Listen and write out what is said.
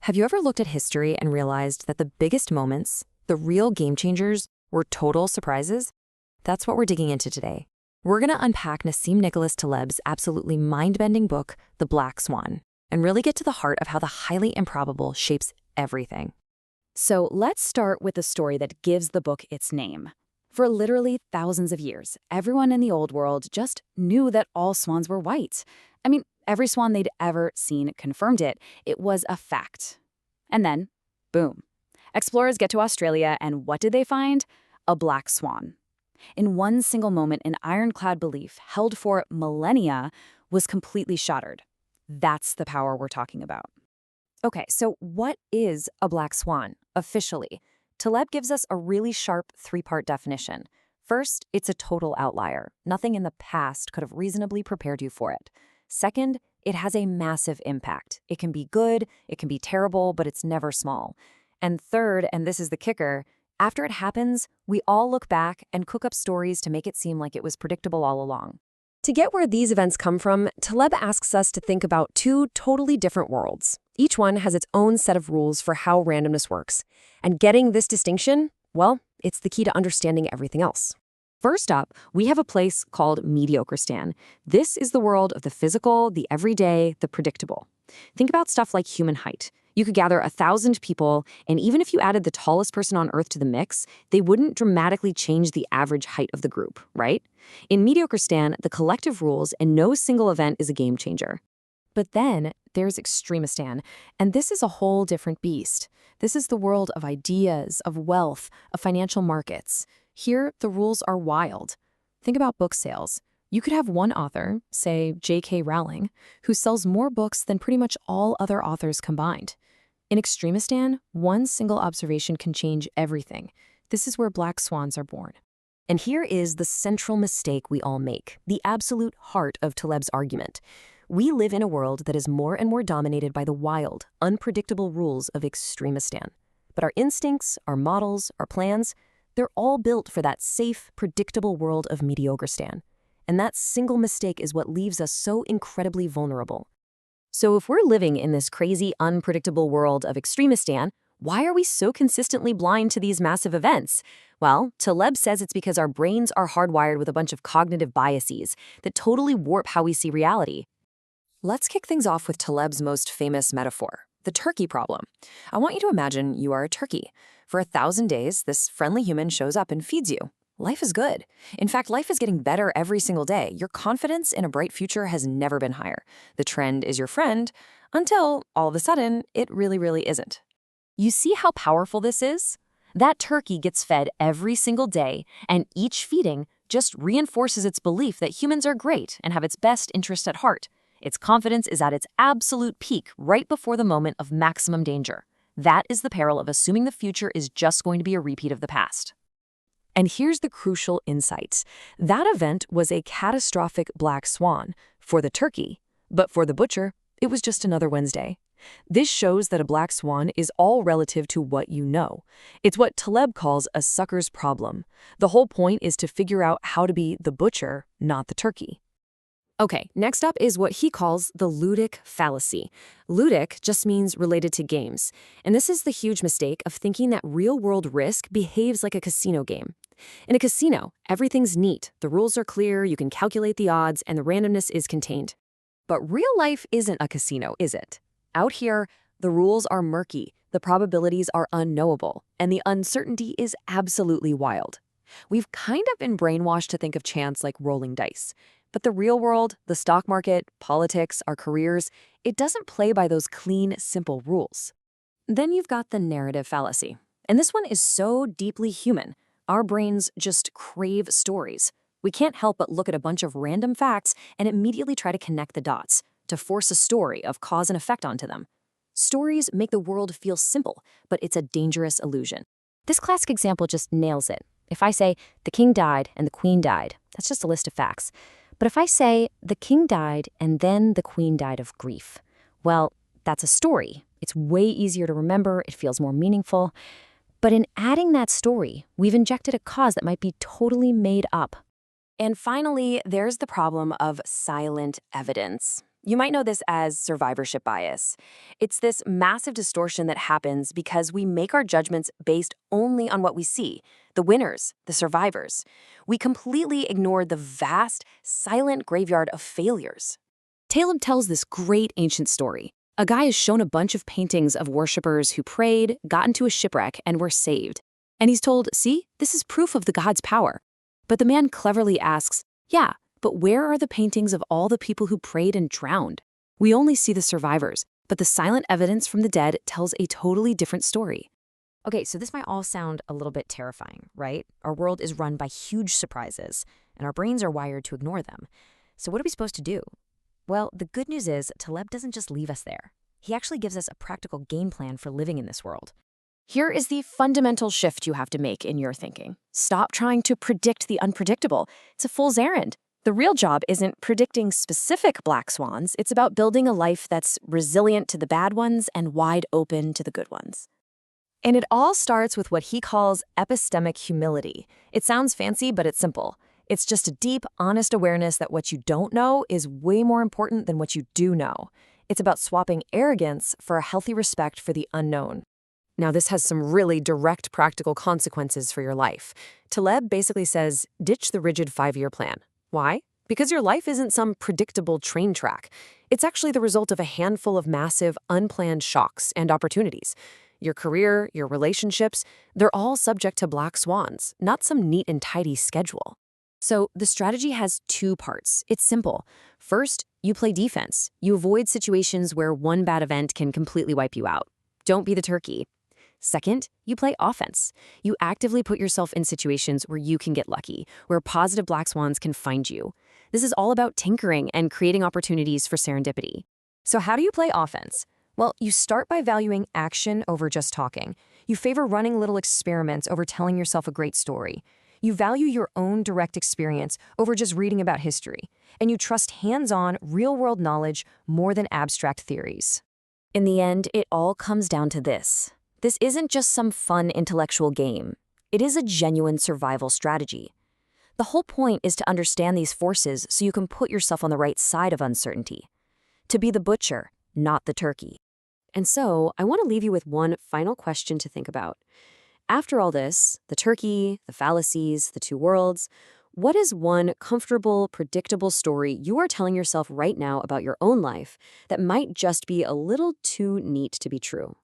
Have you ever looked at history and realized that the biggest moments, the real game changers, were total surprises? That's what we're digging into today. We're going to unpack Nassim Nicholas Taleb's absolutely mind-bending book, The Black Swan, and really get to the heart of how the highly improbable shapes everything. So let's start with the story that gives the book its name. For literally thousands of years, everyone in the old world just knew that all swans were white. I mean, every swan they'd ever seen confirmed it. It was a fact. And then, boom. Explorers get to Australia, and what did they find? A black swan. In one single moment, an ironclad belief held for millennia was completely shattered. That's the power we're talking about. Okay, so what is a black swan, officially? Taleb gives us a really sharp three-part definition. First, it's a total outlier. Nothing in the past could have reasonably prepared you for it. Second, it has a massive impact. It can be good, it can be terrible, but it's never small. And third, and this is the kicker, after it happens, we all look back and cook up stories to make it seem like it was predictable all along. To get where these events come from, Taleb asks us to think about two totally different worlds. Each one has its own set of rules for how randomness works. And getting this distinction, well, it's the key to understanding everything else. First up, we have a place called Mediocristan. This is the world of the physical, the everyday, the predictable. Think about stuff like human height. You could gather 1,000 people, and even if you added the tallest person on Earth to the mix, they wouldn't dramatically change the average height of the group, right? In Mediocristan, the collective rules and no single event is a game changer. But then there's Extremistan, and this is a whole different beast. This is the world of ideas, of wealth, of financial markets. Here, the rules are wild. Think about book sales. You could have one author, say J.K. Rowling, who sells more books than pretty much all other authors combined. In Extremistan, one single observation can change everything. This is where black swans are born. And here is the central mistake we all make, the absolute heart of Taleb's argument. We live in a world that is more and more dominated by the wild, unpredictable rules of Extremistan. But our instincts, our models, our plans, they're all built for that safe, predictable world of Mediocristan. And that single mistake is what leaves us so incredibly vulnerable. So if we're living in this crazy, unpredictable world of Extremistan, why are we so consistently blind to these massive events? Well, Taleb says it's because our brains are hardwired with a bunch of cognitive biases that totally warp how we see reality. Let's kick things off with Taleb's most famous metaphor, the turkey problem. I want you to imagine you are a turkey. For 1,000 days, this friendly human shows up and feeds you. Life is good. In fact, life is getting better every single day. Your confidence in a bright future has never been higher. The trend is your friend, until all of a sudden, it really isn't. You see how powerful this is? That turkey gets fed every single day, and each feeding just reinforces its belief that humans are great and have its best interest at heart. Its confidence is at its absolute peak right before the moment of maximum danger. That is the peril of assuming the future is just going to be a repeat of the past. And here's the crucial insight. That event was a catastrophic black swan for the turkey, but for the butcher, it was just another Wednesday. This shows that a black swan is all relative to what you know. It's what Taleb calls a sucker's problem. The whole point is to figure out how to be the butcher, not the turkey. Okay, next up is what he calls the ludic fallacy. Ludic just means related to games. And this is the huge mistake of thinking that real-world risk behaves like a casino game. In a casino, everything's neat, the rules are clear, you can calculate the odds, and the randomness is contained. But real life isn't a casino, is it? Out here, the rules are murky, the probabilities are unknowable, and the uncertainty is absolutely wild. We've kind of been brainwashed to think of chance like rolling dice. But the real world, the stock market, politics, our careers, it doesn't play by those clean, simple rules. Then you've got the narrative fallacy. And this one is so deeply human. Our brains just crave stories. We can't help but look at a bunch of random facts and immediately try to connect the dots, to force a story of cause and effect onto them. Stories make the world feel simple, but it's a dangerous illusion. This classic example just nails it. If I say, the king died and the queen died, that's just a list of facts. But if I say, the king died and then the queen died of grief, well, that's a story. It's way easier to remember, it feels more meaningful. But in adding that story, we've injected a cause that might be totally made up. And finally, there's the problem of silent evidence. You might know this as survivorship bias. It's this massive distortion that happens because we make our judgments based only on what we see, the winners, the survivors. We completely ignore the vast, silent graveyard of failures. Taleb tells this great ancient story. A guy is shown a bunch of paintings of worshippers who prayed, got into a shipwreck, and were saved. And he's told, see, this is proof of the God's power. But the man cleverly asks, yeah, but where are the paintings of all the people who prayed and drowned? We only see the survivors, but the silent evidence from the dead tells a totally different story. Okay, so this might all sound a little bit terrifying, right? Our world is run by huge surprises, and our brains are wired to ignore them. So what are we supposed to do? Well, the good news is Taleb doesn't just leave us there. He actually gives us a practical game plan for living in this world. Here is the fundamental shift you have to make in your thinking. Stop trying to predict the unpredictable. It's a fool's errand. The real job isn't predicting specific black swans. It's about building a life that's resilient to the bad ones and wide open to the good ones. And it all starts with what he calls epistemic humility. It sounds fancy, but it's simple. It's just a deep, honest awareness that what you don't know is way more important than what you do know. It's about swapping arrogance for a healthy respect for the unknown. Now, this has some really direct practical consequences for your life. Taleb basically says, ditch the rigid 5-year plan. Why? Because your life isn't some predictable train track. It's actually the result of a handful of massive, unplanned shocks and opportunities. Your career, your relationships, they're all subject to black swans, not some neat and tidy schedule. So the strategy has 2 parts. It's simple. First, you play defense. You avoid situations where one bad event can completely wipe you out. Don't be the turkey. Second, you play offense. You actively put yourself in situations where you can get lucky, where positive black swans can find you. This is all about tinkering and creating opportunities for serendipity. So how do you play offense? Well, you start by valuing action over just talking. You favor running little experiments over telling yourself a great story. You value your own direct experience over just reading about history. And you trust hands-on, real-world knowledge more than abstract theories. In the end, it all comes down to this. This isn't just some fun intellectual game. It is a genuine survival strategy. The whole point is to understand these forces so you can put yourself on the right side of uncertainty. To be the butcher, not the turkey. And so, I want to leave you with one final question to think about. After all this, the turkey, the fallacies, the 2 worlds, what is one comfortable, predictable story you are telling yourself right now about your own life that might just be a little too neat to be true?